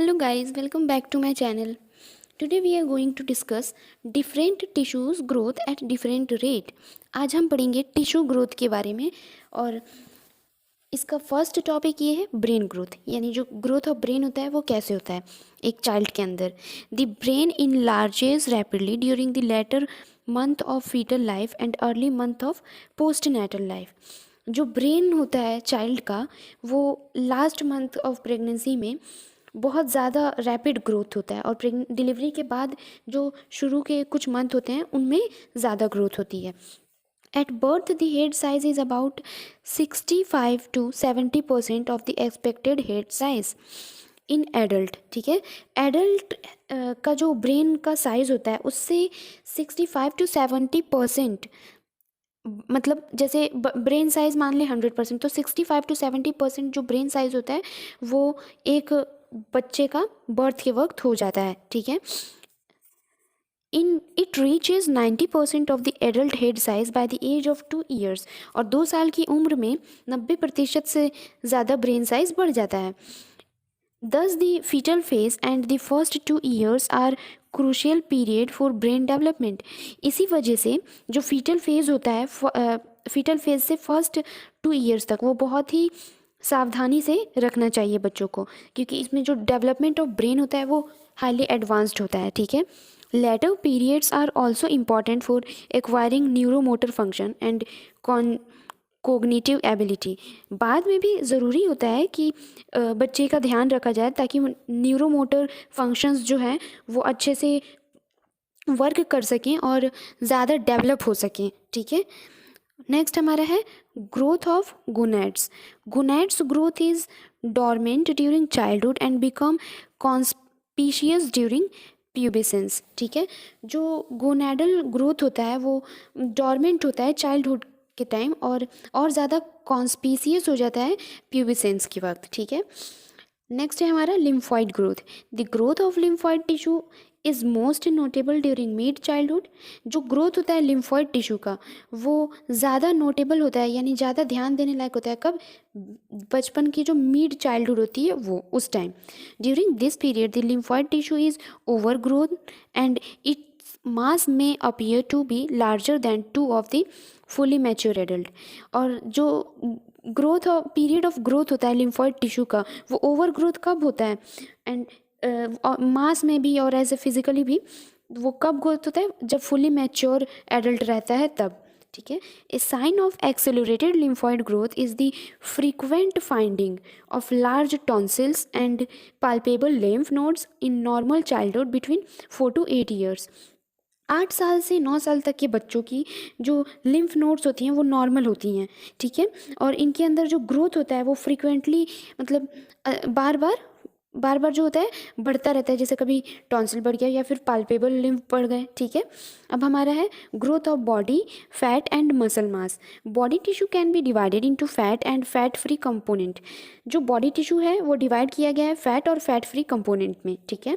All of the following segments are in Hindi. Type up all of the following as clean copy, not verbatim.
Hello guys, welcome back to my channel. Today we are going to discuss different tissues growth at different rate. आज हम पढ़ेंगे टिश्यू ग्रोथ के बारे में और इसका फर्स्ट टॉपिक ये है ब्रेन ग्रोथ, यानी जो ग्रोथ ऑफ ब्रेन होता है वो कैसे होता है एक चाइल्ड के अंदर. The brain enlarges rapidly during the later month of fetal life and early month of post natal life. जो ब्रेन होता है चाइल्ड का वो लास्ट मंथ ऑफ प्रेगनेंसी में बहुत ज़्यादा रैपिड ग्रोथ होता है और डिलीवरी के बाद जो शुरू के कुछ मंथ होते हैं उनमें ज़्यादा ग्रोथ होती है. At birth the head size is about 65 to 70% of the expected head size in adult. ठीक है, एडल्ट का जो ब्रेन का साइज़ होता है उससे 65 to 70%, मतलब जैसे ब्रेन साइज़ मान लें 100%, तो 65 to 70% जो ब्रेन साइज़ होता है वो एक बच्चे का बर्थ के वक्त हो जाता है. ठीक है, it reaches 90% of the adult head size by the age of 2 years. और 2 साल की उम्र में 90% से ज़्यादा ब्रेन साइज बढ़ जाता है. Thus the fetal phase and the first 2 years are crucial period for brain development. इसी वजह से जो फीटल फेज़ होता है, फीटल फेज़ से फर्स्ट 2 years तक वो बहुत ही सावधानी से रखना चाहिए बच्चों को, क्योंकि इसमें जो डेवलपमेंट ऑफ ब्रेन होता है वो हाईली एडवांस्ड होता है. ठीक है, later periods are also important for acquiring neuromotor function and cognitive ability. बाद में भी ज़रूरी होता है कि बच्चे का ध्यान रखा जाए ताकि न्यूरोमोटर फंक्शंस जो हैं वो अच्छे से वर्क कर सकें और ज़्यादा डेवलप हो सकें. ठीक है, नेक्स्ट हमारा है growth of gonads. Gonads growth is dormant during childhood and become conspicuous during pubescence. ठीक है, जो गोनैडल ग्रोथ होता है वो डॉर्मेंट होता है चाइल्डहुड के टाइम और ज़्यादा कॉन्स्पीशियस हो जाता है प्यूबिसेंस के वक्त. ठीक है, नेक्स्ट है हमारा lymphoid growth. The growth of lymphoid tissue is most notable during mid childhood. जो ग्रोथ होता है लिम्फॉइड टिश्यू का वो ज़्यादा नोटेबल होता है, यानी ज़्यादा ध्यान देने लायक होता है कब, बचपन की जो मिड चाइल्डहुड होती है वो उस time. During this period the lymphoid tissue is over growth and its mass में appear to be larger than 2 of the fully mature adult. और जो ग्रोथ पीरियड ऑफ ग्रोथ होता है लिम्फॉइड टिश्यू का वो ओवर ग्रोथ कब होता है, एंड मास में भी और एज ए फिजिकली भी वो कब ग्रोथ होता है, जब फुली मैच्योर एडल्ट रहता है तब. ठीक है, a sign of accelerated lymphoid growth is the frequent finding of large tonsils and palpable lymph nodes in normal childhood between 4 to 8 years. 8 साल से 9 साल तक के बच्चों की जो लिम्फ नोड्स होती हैं वो नॉर्मल होती हैं. ठीक है, और इनके अंदर जो ग्रोथ होता है वो फ्रीक्वेंटली, मतलब बार बार जो होता है बढ़ता रहता है, जैसे कभी टॉन्सिल बढ़ गया या फिर पाल्पेबल लिम्फ बढ़ गए. ठीक है, अब हमारा है growth of body fat and muscle mass. Body tissue can be divided into fat and fat free component. जो बॉडी टिश्यू है वो डिवाइड किया गया है फैट और फैट फ्री कंपोनेंट में. ठीक है,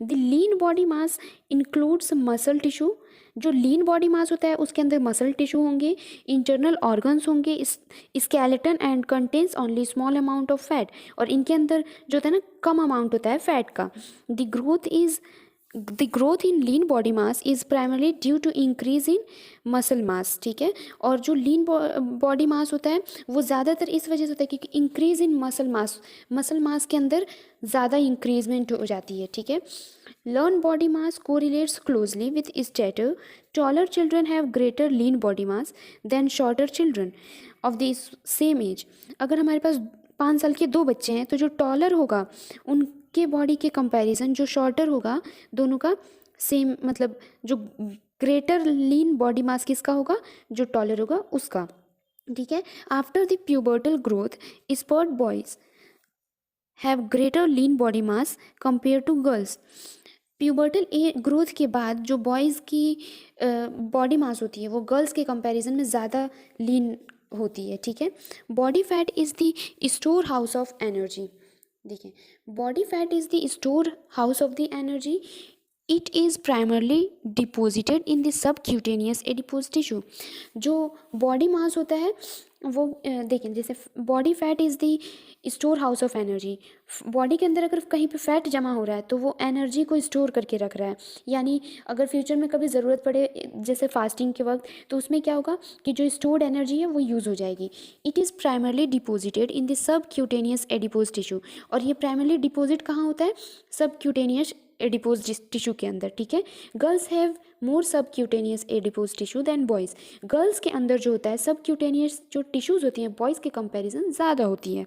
the lean body mass includes muscle tissue. जो लीन बॉडी मास होता है उसके अंदर मसल टिश्यू होंगे, इंटरनल ऑर्गन्स होंगे, skeleton and contains only small amount of fat. और इनके अंदर जो होता है ना कम अमाउंट होता है फैट का. The growth in lean body mass is primarily due to increase in muscle mass. ठीक है, और जो लीन बॉडी मास होता है वो ज़्यादातर इस वजह से होता है क्योंकि इंक्रीज इन मसल मास के अंदर ज़्यादा इंक्रीजमेंट हो जाती है. ठीक है, lean body mass correlates closely with stature. Taller children have greater lean body mass than shorter children of the same age. अगर हमारे पास 5 साल के 2 बच्चे हैं तो जो टॉलर होगा उनके बॉडी के कंपैरिजन जो शॉर्टर होगा दोनों का सेम, मतलब जो ग्रेटर लीन बॉडी मास किसका होगा, जो टॉलर होगा उसका. ठीक है, after the pubertal growth spurt boys have greater lean body mass compare to girls. Pubertal growth के बाद जो बॉयज़ की बॉडी मास होती है वो गर्ल्स के कंपैरिजन में ज़्यादा लीन होती है. ठीक है, body fat is the store house of energy. देखिए, body fat is the store house of the energy. It is primarily deposited in the subcutaneous adipose tissue. जो बॉडी मास होता है वो देखिए, जैसे body fat is the store house of energy. Body के अंदर अगर कहीं पे फैट जमा हो रहा है तो वो एनर्जी को स्टोर करके रख रहा है। यानी अगर फ्यूचर में कभी ज़रूरत पड़े जैसे फास्टिंग के वक्त, तो उसमें क्या होगा कि जो स्टोर्ड एनर्जी है वो यूज़ हो जाएगी। It is primarily deposited in the sub cutaneous adipose tissue. और ये प्राइमरली डिपोजिट कहाँ होता है? सब क्यूटेनियस एडिपोज टिश्यू के अंदर, ठीक है। Girls have more subcutaneous adipose tissue than boys. Girls के अंदर जो होता है सब क्यूटेनियस जो टिश्यूज़ होती हैं बॉयज़ के कंपैरिजन ज़्यादा होती है।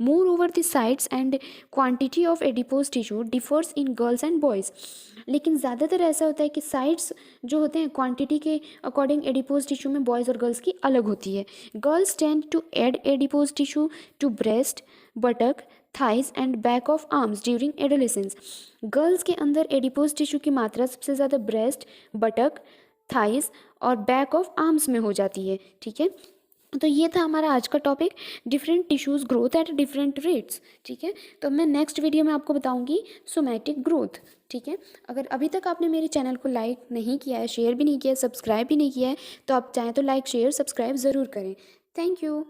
More over the sides and quantity of adipose tissue differs in girls and boys. लेकिन ज़्यादातर ऐसा होता है कि साइड्स जो होते हैं क्वांटिटी के अकॉर्डिंग एडिपोज टिश्यू में बॉयज़ और गर्ल्स की अलग होती है। Girls tend to add adipose tissue to breast, buttock, thighs and back of arms during adolescence. Girls के अंदर एडिपोज टिश्यू की मात्रा सबसे ज़्यादा ब्रेस्ट, बटक, थाइज और बैक ऑफ आर्म्स में हो जाती है, ठीक है। तो ये था हमारा आज का topic, different tissues growth at different rates, ठीक है। तो मैं नेक्स्ट वीडियो में आपको बताऊंगी सोमैटिक ग्रोथ, ठीक है। अगर अभी तक आपने मेरे चैनल को लाइक नहीं किया है, शेयर भी नहीं किया है, सब्सक्राइब भी नहीं किया है, तो आप चाहें तो लाइक शेयर सब्सक्राइब ज़रूर करें। Thank you.